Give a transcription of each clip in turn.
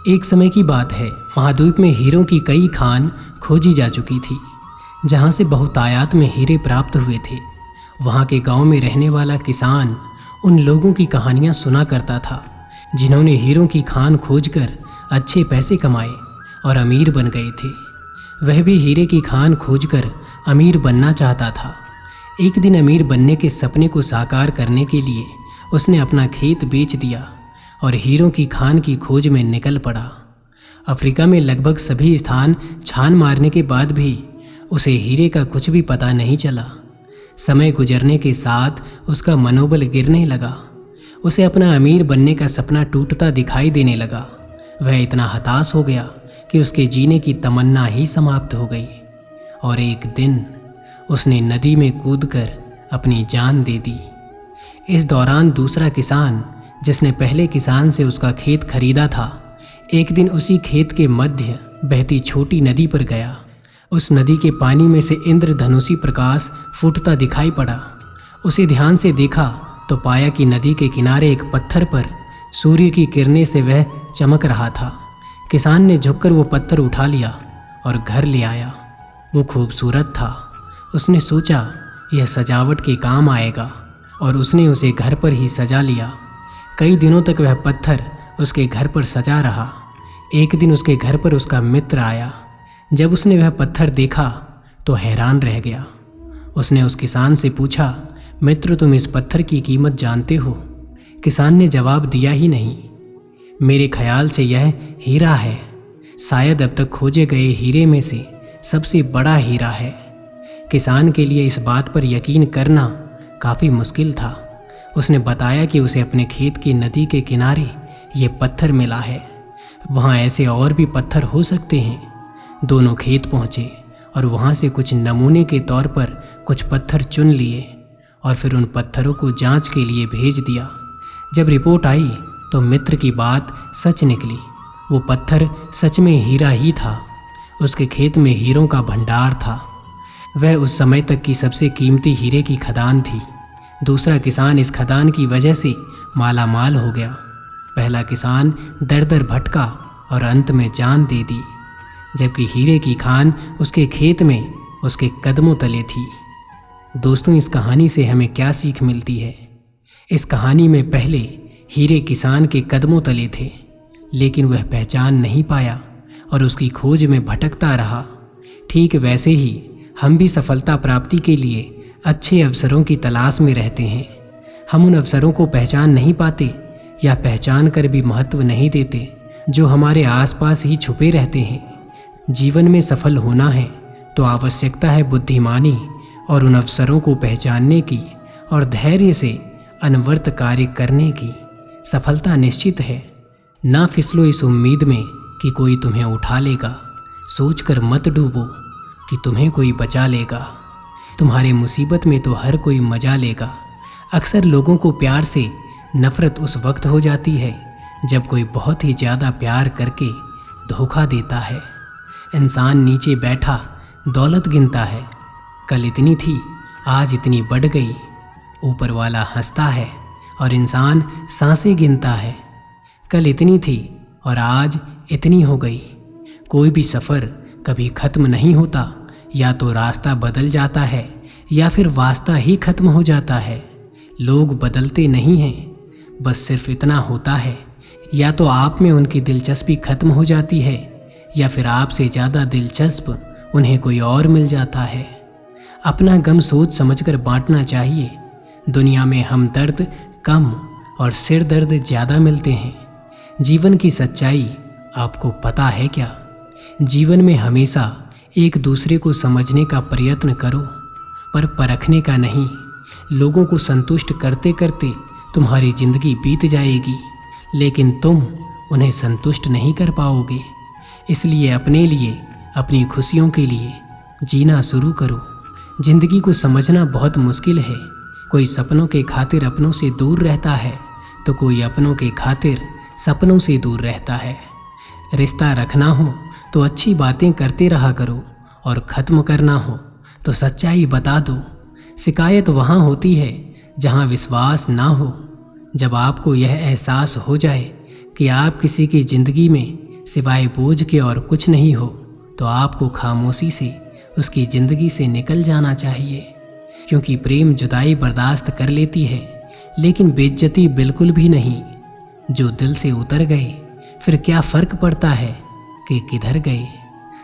एक समय की बात है, महाद्वीप में हीरों की कई खान खोजी जा चुकी थी, जहाँ से बहुतायत में हीरे प्राप्त हुए थे। वहाँ के गांव में रहने वाला किसान उन लोगों की कहानियाँ सुना करता था जिन्होंने हीरों की खान खोजकर अच्छे पैसे कमाए और अमीर बन गए थे। वह भी हीरे की खान खोजकर अमीर बनना चाहता था। एक दिन अमीर बनने के सपने को साकार करने के लिए उसने अपना खेत बेच दिया और हीरों की खान की खोज में निकल पड़ा। अफ्रीका में लगभग सभी स्थान छान मारने के बाद भी उसे हीरे का कुछ भी पता नहीं चला। समय गुजरने के साथ उसका मनोबल गिरने लगा। उसे अपना अमीर बनने का सपना टूटता दिखाई देने लगा। वह इतना हताश हो गया कि उसके जीने की तमन्ना ही समाप्त हो गई और एक दिन उसने नदी में कूदकर अपनी जान दे दी। इस दौरान दूसरा किसान, जिसने पहले किसान से उसका खेत खरीदा था, एक दिन उसी खेत के मध्य बहती छोटी नदी पर गया। उस नदी के पानी में से इंद्रधनुषी प्रकाश फूटता दिखाई पड़ा। उसे ध्यान से देखा तो पाया कि नदी के किनारे एक पत्थर पर सूर्य की किरणें से वह चमक रहा था। किसान ने झुककर वो पत्थर उठा लिया और घर ले आया। वो खूबसूरत था। उसने सोचा यह सजावट के काम आएगा और उसने उसे घर पर ही सजा लिया। कई दिनों तक वह पत्थर उसके घर पर सजा रहा। एक दिन उसके घर पर उसका मित्र आया। जब उसने वह पत्थर देखा तो हैरान रह गया। उसने उस किसान से पूछा, मित्र, तुम इस पत्थर की कीमत जानते हो? किसान ने जवाब दिया ही नहीं। मेरे ख्याल से यह हीरा है, शायद अब तक खोजे गए हीरे में से सबसे बड़ा हीरा है। किसान के लिए इस बात पर यकीन करना काफ़ी मुश्किल था। उसने बताया कि उसे अपने खेत की नदी के किनारे ये पत्थर मिला है। वहाँ ऐसे और भी पत्थर हो सकते हैं। दोनों खेत पहुँचे और वहाँ से कुछ नमूने के तौर पर कुछ पत्थर चुन लिए और फिर उन पत्थरों को जांच के लिए भेज दिया। जब रिपोर्ट आई तो मित्र की बात सच निकली। वो पत्थर सच में हीरा ही था। उसके खेत में हीरों का भंडार था। वह उस समय तक की सबसे कीमती हीरे की खदान थी। दूसरा किसान इस खदान की वजह से माला माल हो गया। पहला किसान दर दर भटका और अंत में जान दे दी, जबकि हीरे की खान उसके खेत में उसके कदमों तले थी। दोस्तों, इस कहानी से हमें क्या सीख मिलती है? इस कहानी में पहले हीरे किसान के कदमों तले थे, लेकिन वह पहचान नहीं पाया और उसकी खोज में भटकता रहा। ठीक वैसे ही हम भी सफलता प्राप्ति के लिए अच्छे अवसरों की तलाश में रहते हैं। हम उन अवसरों को पहचान नहीं पाते या पहचान कर भी महत्व नहीं देते जो हमारे आसपास ही छुपे रहते हैं। जीवन में सफल होना है तो आवश्यकता है बुद्धिमानी और उन अवसरों को पहचानने की और धैर्य से अनवरत कार्य करने की। सफलता निश्चित है। ना फिसलो इस उम्मीद में कि कोई तुम्हें उठा लेगा। सोचकर मत डूबो कि तुम्हें कोई बचा लेगा। तुम्हारे मुसीबत में तो हर कोई मजा लेगा। अक्सर लोगों को प्यार से नफरत उस वक्त हो जाती है जब कोई बहुत ही ज़्यादा प्यार करके धोखा देता है। इंसान नीचे बैठा दौलत गिनता है। कल इतनी थी, आज इतनी बढ़ गई। ऊपर वाला हंसता है और इंसान सांसें गिनता है। कल इतनी थी और आज इतनी हो गई। कोई भी सफ़र कभी ख़त्म नहीं होता। या तो रास्ता बदल जाता है या फिर वास्ता ही खत्म हो जाता है। लोग बदलते नहीं हैं, बस सिर्फ इतना होता है, या तो आप में उनकी दिलचस्पी खत्म हो जाती है या फिर आपसे ज़्यादा दिलचस्प उन्हें कोई और मिल जाता है। अपना गम सोच समझकर बांटना चाहिए। दुनिया में हमदर्द कम और सिर दर्द ज़्यादा मिलते हैं। जीवन की सच्चाई आपको पता है क्या? जीवन में हमेशा एक दूसरे को समझने का प्रयत्न करो, पर परखने का नहीं। लोगों को संतुष्ट करते करते तुम्हारी जिंदगी बीत जाएगी, लेकिन तुम उन्हें संतुष्ट नहीं कर पाओगे। इसलिए अपने लिए, अपनी खुशियों के लिए जीना शुरू करो। जिंदगी को समझना बहुत मुश्किल है। कोई सपनों के खातिर अपनों से दूर रहता है तो कोई अपनों के खातिर सपनों से दूर रहता है। रिश्ता रखना हो तो अच्छी बातें करते रहा करो और ख़त्म करना हो तो सच्चाई बता दो। शिकायत वहाँ होती है जहाँ विश्वास ना हो। जब आपको यह एहसास हो जाए कि आप किसी की ज़िंदगी में सिवाय बोझ के और कुछ नहीं हो तो आपको खामोशी से उसकी ज़िंदगी से निकल जाना चाहिए, क्योंकि प्रेम जुदाई बर्दाश्त कर लेती है लेकिन बेइज्जती बिल्कुल भी नहीं। जो दिल से उतर गए फिर क्या फ़र्क पड़ता है कि किधर गए।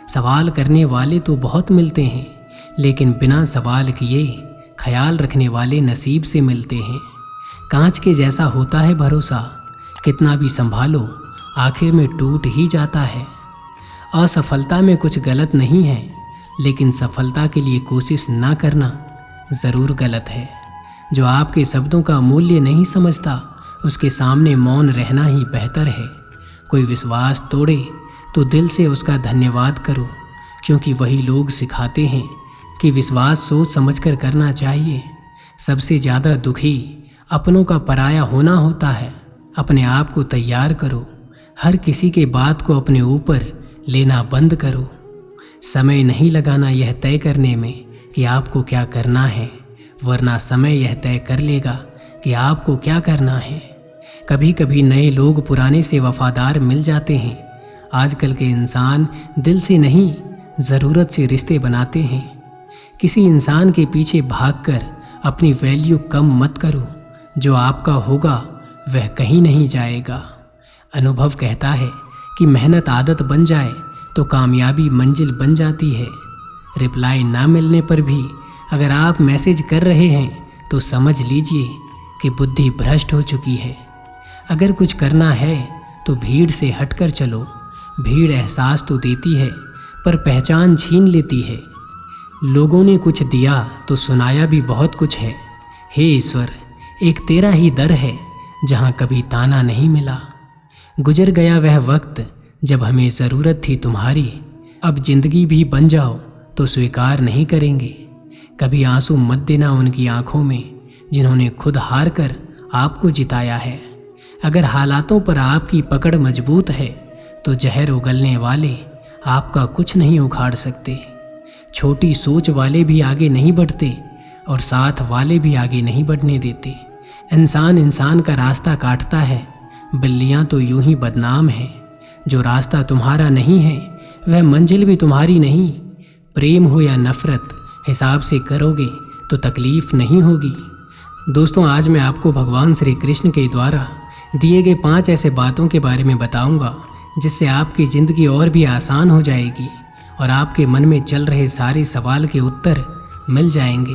सवाल करने वाले तो बहुत मिलते हैं लेकिन बिना सवाल किए ख्याल रखने वाले नसीब से मिलते हैं। कांच के जैसा होता है भरोसा, कितना भी संभालो आखिर में टूट ही जाता है। असफलता में कुछ गलत नहीं है लेकिन सफलता के लिए कोशिश ना करना ज़रूर गलत है। जो आपके शब्दों का मूल्य नहीं समझता उसके सामने मौन रहना ही बेहतर है। कोई विश्वास तोड़े तो दिल से उसका धन्यवाद करो, क्योंकि वही लोग सिखाते हैं कि विश्वास सोच समझकर करना चाहिए। सबसे ज़्यादा दुखी अपनों का पराया होना होता है। अपने आप को तैयार करो, हर किसी के बात को अपने ऊपर लेना बंद करो। समय नहीं लगाना यह तय करने में कि आपको क्या करना है, वरना समय यह तय कर लेगा कि आपको क्या करना है। कभी कभी नए लोग पुराने से वफादार मिल जाते हैं। आजकल के इंसान दिल से नहीं ज़रूरत से रिश्ते बनाते हैं। किसी इंसान के पीछे भागकर अपनी वैल्यू कम मत करो। जो आपका होगा वह कहीं नहीं जाएगा। अनुभव कहता है कि मेहनत आदत बन जाए तो कामयाबी मंजिल बन जाती है। रिप्लाई ना मिलने पर भी अगर आप मैसेज कर रहे हैं तो समझ लीजिए कि बुद्धि भ्रष्ट हो चुकी है। अगर कुछ करना है तो भीड़ से हटकर चलो। भीड़ एहसास तो देती है पर पहचान छीन लेती है। लोगों ने कुछ दिया तो सुनाया भी बहुत कुछ है। हे ईश्वर, एक तेरा ही दर है जहाँ कभी ताना नहीं मिला। गुजर गया वह वक्त जब हमें ज़रूरत थी तुम्हारी। अब जिंदगी भी बन जाओ तो स्वीकार नहीं करेंगे। कभी आंसू मत देना उनकी आंखों में जिन्होंने खुद हार कर आपको जिताया है। अगर हालातों पर आपकी पकड़ मजबूत है तो जहर उगलने वाले आपका कुछ नहीं उखाड़ सकते। छोटी सोच वाले भी आगे नहीं बढ़ते और साथ वाले भी आगे नहीं बढ़ने देते। इंसान इंसान का रास्ता काटता है, बिल्लियाँ तो यूं ही बदनाम हैं। जो रास्ता तुम्हारा नहीं है वह मंजिल भी तुम्हारी नहीं। प्रेम हो या नफ़रत, हिसाब से करोगे तो तकलीफ़ नहीं होगी। दोस्तों, आज मैं आपको भगवान श्री कृष्ण के द्वारा दिए गए 5 ऐसे बातों के बारे में बताऊंगा जिससे आपकी ज़िंदगी और भी आसान हो जाएगी और आपके मन में चल रहे सारे सवाल के उत्तर मिल जाएंगे।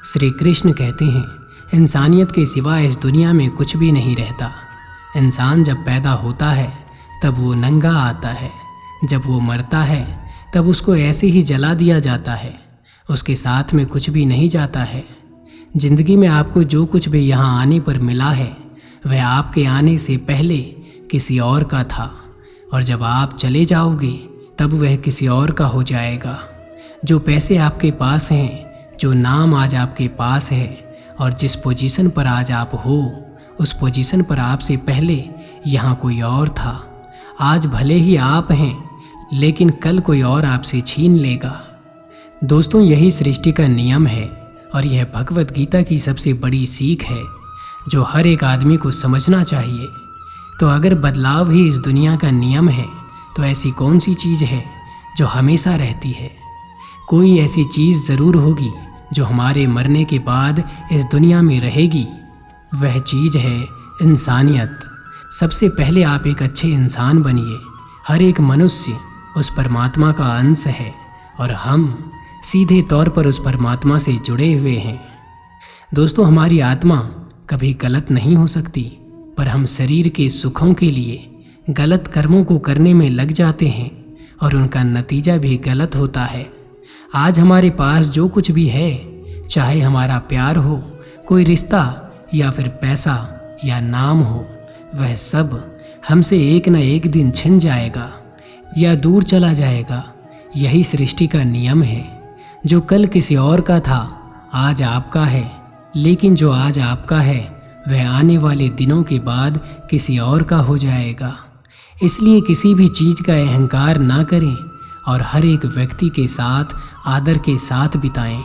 श्री कृष्ण कहते हैं, इंसानियत के सिवा इस दुनिया में कुछ भी नहीं रहता। इंसान जब पैदा होता है तब वो नंगा आता है, जब वो मरता है तब उसको ऐसे ही जला दिया जाता है, उसके साथ में कुछ भी नहीं जाता है। जिंदगी में आपको जो कुछ भी यहाँ आने पर मिला है वह आपके आने से पहले किसी और का था, और जब आप चले जाओगे तब वह किसी और का हो जाएगा। जो पैसे आपके पास हैं, जो नाम आज आपके पास है और जिस पोजीशन पर आज आप हो, उस पोजीशन पर आपसे पहले यहाँ कोई और था। आज भले ही आप हैं लेकिन कल कोई और आपसे छीन लेगा। दोस्तों, यही सृष्टि का नियम है और यह भगवत गीता की सबसे बड़ी सीख है जो हर एक आदमी को समझना चाहिए। तो अगर बदलाव ही इस दुनिया का नियम है तो ऐसी कौन सी चीज़ है जो हमेशा रहती है? कोई ऐसी चीज़ ज़रूर होगी जो हमारे मरने के बाद इस दुनिया में रहेगी। वह चीज़ है इंसानियत। सबसे पहले आप एक अच्छे इंसान बनिए। हर एक मनुष्य उस परमात्मा का अंश है और हम सीधे तौर पर उस परमात्मा से जुड़े हुए हैं। दोस्तों, हमारी आत्मा कभी गलत नहीं हो सकती, पर हम शरीर के सुखों के लिए गलत कर्मों को करने में लग जाते हैं और उनका नतीजा भी गलत होता है। आज हमारे पास जो कुछ भी है, चाहे हमारा प्यार हो, कोई रिश्ता या फिर पैसा या नाम हो, वह सब हमसे एक न एक दिन छिन जाएगा या दूर चला जाएगा। यही सृष्टि का नियम है। जो कल किसी और का था आज आपका है, लेकिन जो आज आपका है वह आने वाले दिनों के बाद किसी और का हो जाएगा। इसलिए किसी भी चीज़ का अहंकार ना करें और हर एक व्यक्ति के साथ आदर के साथ बिताएं।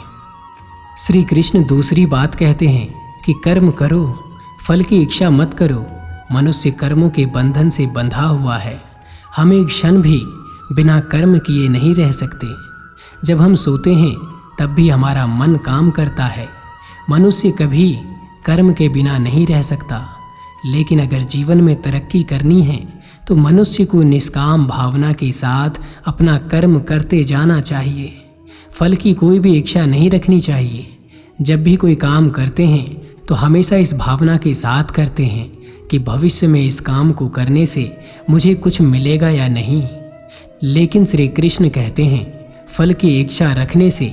श्री कृष्ण दूसरी बात कहते हैं कि कर्म करो, फल की इच्छा मत करो। मनुष्य कर्मों के बंधन से बंधा हुआ है। हम एक क्षण भी बिना कर्म किए नहीं रह सकते। जब हम सोते हैं तब भी हमारा मन काम करता है। मनुष्य कभी कर्म के बिना नहीं रह सकता, लेकिन अगर जीवन में तरक्की करनी है तो मनुष्य को निष्काम भावना के साथ अपना कर्म करते जाना चाहिए। फल की कोई भी इच्छा नहीं रखनी चाहिए। जब भी कोई काम करते हैं तो हमेशा इस भावना के साथ करते हैं कि भविष्य में इस काम को करने से मुझे कुछ मिलेगा या नहीं। लेकिन श्री कृष्ण कहते हैं फल की इच्छा रखने से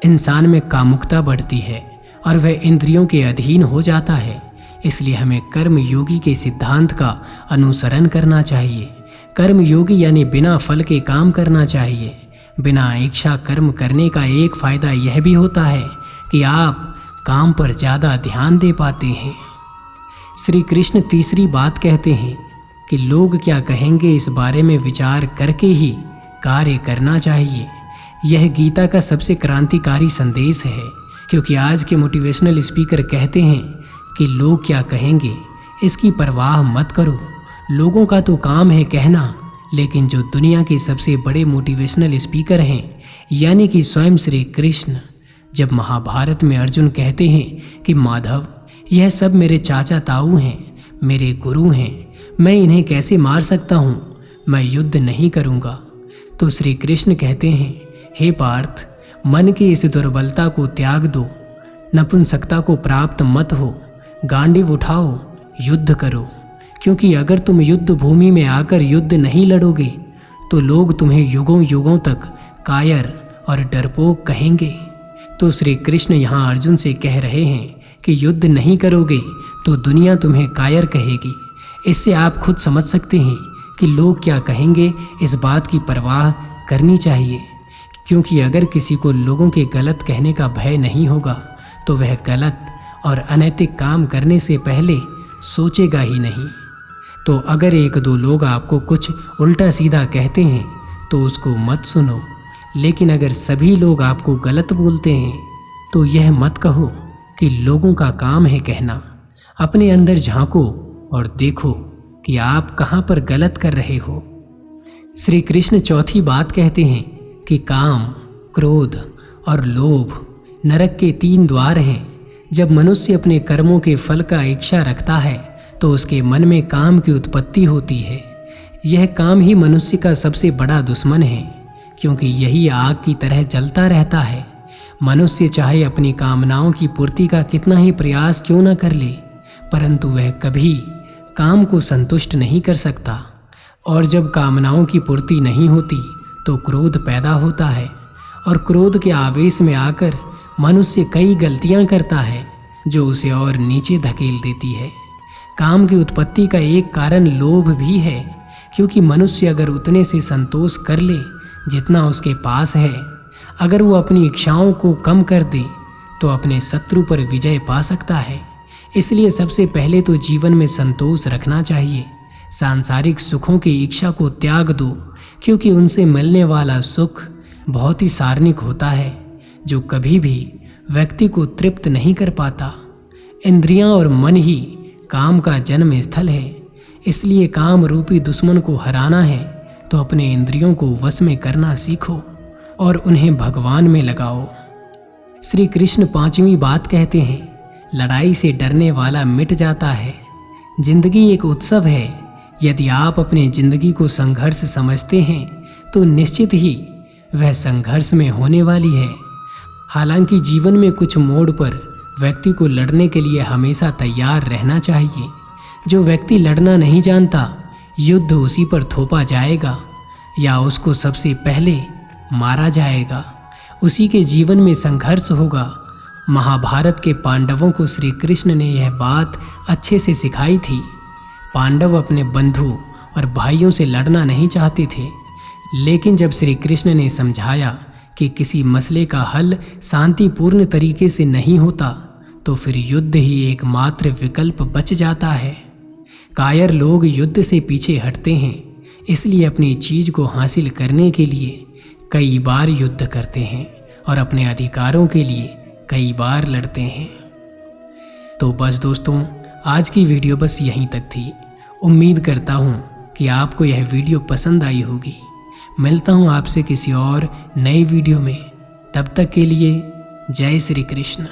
इंसान में कामुकता बढ़ती है और वह इंद्रियों के अधीन हो जाता है। इसलिए हमें कर्म योगी के सिद्धांत का अनुसरण करना चाहिए। कर्म योगी यानी बिना फल के काम करना चाहिए। बिना इच्छा कर्म करने का एक फायदा यह भी होता है कि आप काम पर ज़्यादा ध्यान दे पाते हैं। श्री कृष्ण तीसरी बात कहते हैं कि लोग क्या कहेंगे इस बारे में विचार करके ही कार्य करना चाहिए। यह गीता का सबसे क्रांतिकारी संदेश है, क्योंकि आज के मोटिवेशनल स्पीकर कहते हैं कि लोग क्या कहेंगे इसकी परवाह मत करो। लोगों का तो काम है कहना, लेकिन जो दुनिया के सबसे बड़े मोटिवेशनल स्पीकर हैं यानी कि स्वयं श्री कृष्ण, जब महाभारत में अर्जुन कहते हैं कि माधव यह सब मेरे चाचा ताऊ हैं, मेरे गुरु हैं, मैं इन्हें कैसे मार सकता हूँ, मैं युद्ध नहीं करूँगा, तो श्री कृष्ण कहते हैं हे पार्थ, मन की इस दुर्बलता को त्याग दो, नपुंसकता को प्राप्त मत हो, गांडीव उठाओ, युद्ध करो। क्योंकि अगर तुम युद्ध भूमि में आकर युद्ध नहीं लड़ोगे तो लोग तुम्हें युगों युगों तक कायर और डरपोक कहेंगे। तो श्री कृष्ण यहाँ अर्जुन से कह रहे हैं कि युद्ध नहीं करोगे तो दुनिया तुम्हें कायर कहेगी। इससे आप खुद समझ सकते हैं कि लोग क्या कहेंगे इस बात की परवाह करनी चाहिए, क्योंकि अगर किसी को लोगों के गलत कहने का भय नहीं होगा तो वह गलत और अनैतिक काम करने से पहले सोचेगा ही नहीं। तो अगर एक दो लोग आपको कुछ उल्टा सीधा कहते हैं तो उसको मत सुनो, लेकिन अगर सभी लोग आपको गलत बोलते हैं तो यह मत कहो कि लोगों का काम है कहना। अपने अंदर झांको और देखो कि आप कहाँ पर गलत कर रहे हो। श्री कृष्ण चौथी बात कहते हैं कि काम, क्रोध और लोभ नरक के 3 द्वार हैं। जब मनुष्य अपने कर्मों के फल का इच्छा रखता है तो उसके मन में काम की उत्पत्ति होती है। यह काम ही मनुष्य का सबसे बड़ा दुश्मन है, क्योंकि यही आग की तरह जलता रहता है। मनुष्य चाहे अपनी कामनाओं की पूर्ति का कितना ही प्रयास क्यों न कर ले, परंतु वह कभी काम को संतुष्ट नहीं कर सकता। और जब कामनाओं की पूर्ति नहीं होती तो क्रोध पैदा होता है, और क्रोध के आवेश में आकर मनुष्य कई गलतियां करता है जो उसे और नीचे धकेल देती है। काम की उत्पत्ति का एक कारण लोभ भी है, क्योंकि मनुष्य अगर उतने से संतोष कर ले जितना उसके पास है, अगर वो अपनी इच्छाओं को कम कर दे तो अपने शत्रु पर विजय पा सकता है। इसलिए सबसे पहले तो जीवन में संतोष रखना चाहिए। सांसारिक सुखों की इच्छा को त्याग दो, क्योंकि उनसे मिलने वाला सुख बहुत ही सार्वनिक होता है, जो कभी भी व्यक्ति को तृप्त नहीं कर पाता। इंद्रियां और मन ही काम का जन्म स्थल है। इसलिए काम रूपी दुश्मन को हराना है तो अपने इंद्रियों को वश में करना सीखो और उन्हें भगवान में लगाओ। श्री कृष्ण 5वीं बात कहते हैं, लड़ाई से डरने वाला मिट जाता है। जिंदगी एक उत्सव है। यदि आप अपने जिंदगी को संघर्ष समझते हैं तो निश्चित ही वह संघर्ष में होने वाली है। हालांकि जीवन में कुछ मोड़ पर व्यक्ति को लड़ने के लिए हमेशा तैयार रहना चाहिए। जो व्यक्ति लड़ना नहीं जानता, युद्ध उसी पर थोपा जाएगा या उसको सबसे पहले मारा जाएगा। उसी के जीवन में संघर्ष होगा। महाभारत के पांडवों को श्री कृष्ण ने यह बात अच्छे से सिखाई थी। पांडव अपने बंधु और भाइयों से लड़ना नहीं चाहते थे, लेकिन जब श्री कृष्ण ने समझाया कि किसी मसले का हल शांतिपूर्ण तरीके से नहीं होता तो फिर युद्ध ही एकमात्र विकल्प बच जाता है। कायर लोग युद्ध से पीछे हटते हैं, इसलिए अपनी चीज को हासिल करने के लिए कई बार युद्ध करते हैं और अपने अधिकारों के लिए कई बार लड़ते हैं। तो बस दोस्तों, आज की वीडियो बस यहीं तक थी। उम्मीद करता हूँ कि आपको यह वीडियो पसंद आई होगी। मिलता हूँ आपसे किसी और नए वीडियो में। तब तक के लिए जय श्री कृष्ण।